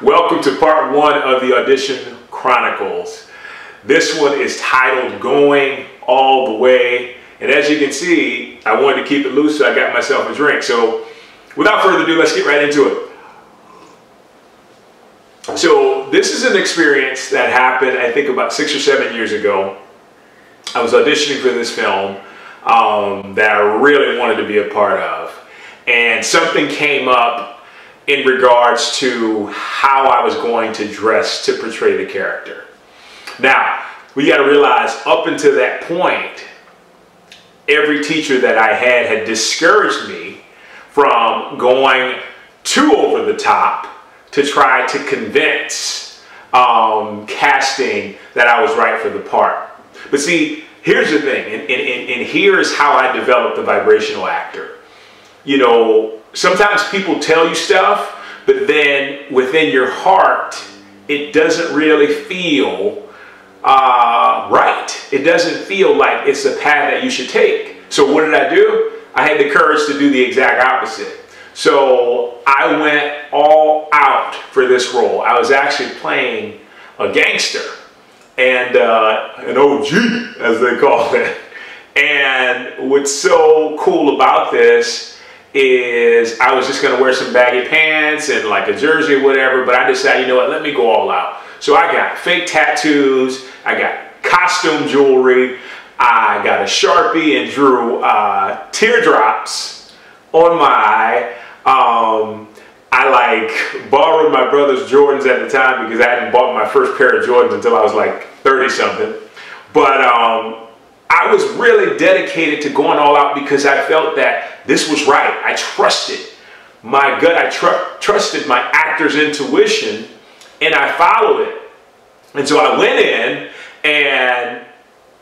Welcome to part one of the Audition Chronicles. This one is titled Going All the Way. And as you can see, I wanted to keep it loose, so I got myself a drink. So without further ado, let's get right into it. So this is an experience that happened, I think, about 6 or 7 years ago. I was auditioning for this film that I really wanted to be a part of. And something came up in regards to how I was going to dress to portray the character. Now, we got to realize up until that point, every teacher that I had discouraged me from going too over the top to try to convince casting that I was right for the part. But see, here's the thing, and here's how I developed the vibrational actor. You know, sometimes people tell you stuff, but then within your heart, it doesn't really feel right. It doesn't feel like it's the path that you should take. So what did I do? I had the courage to do the exact opposite. So I went all out for this role. I was actually playing a gangster and an OG, as they call it. And what's so cool about this is I was just going to wear some baggy pants and like a jersey or whatever, but I decided, you know what, let me go all out. So I got fake tattoos, I got costume jewelry, I got a Sharpie and drew teardrops on my eye. I like borrowed my brother's Jordans at the time because I hadn't bought my first pair of Jordans until I was like 30 something. But I was really dedicated to going all out because I felt that this was right. I trusted my gut. I trusted my actor's intuition, and I followed it. And so I went in, and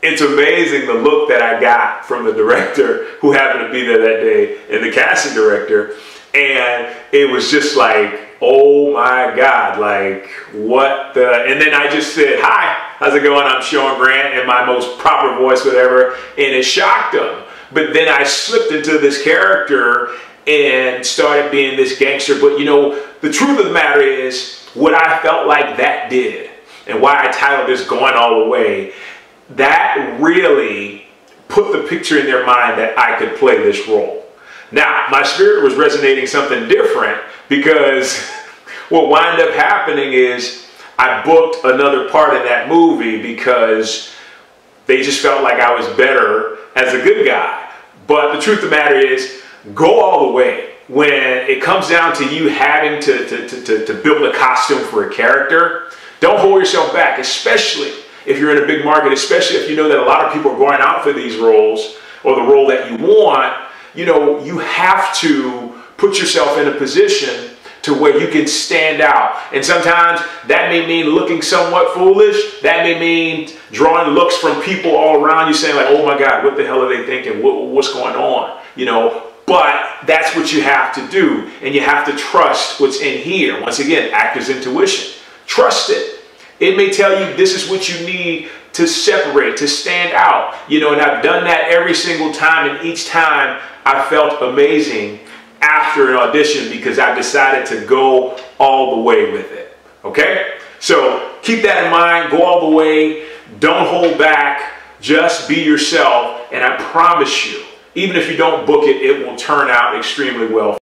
it's amazing the look that I got from the director who happened to be there that day and the casting director. And it was just like, oh my God, like what the, and then I just said, hi, how's it going? I'm Shaun Grant in my most proper voice, whatever. And it shocked them. But then I slipped into this character and started being this gangster. But you know, the truth of the matter is what I felt like that did and why I titled this Going All the Way, that really put the picture in their mind that I could play this role. Now, my spirit was resonating something different because what wound up happening is I booked another part in that movie because they just felt like I was better as a good guy. But the truth of the matter is, go all the way. When it comes down to you having to build a costume for a character, don't hold yourself back, especially if you're in a big market, especially if you know that a lot of people are going out for these roles or the role that you want. You know, you have to put yourself in a position to where you can stand out. And sometimes that may mean looking somewhat foolish. That may mean drawing looks from people all around you saying like, oh my God, what the hell are they thinking? What's going on? You know, but that's what you have to do. And you have to trust what's in here. Once again, actor's intuition. Trust it. It may tell you this is what you need to separate, to stand out. You know, and I've done that every single time, and each time I felt amazing after an audition because I decided to go all the way with it. Okay? So keep that in mind. Go all the way. Don't hold back. Just be yourself. And I promise you, even if you don't book it, it will turn out extremely well.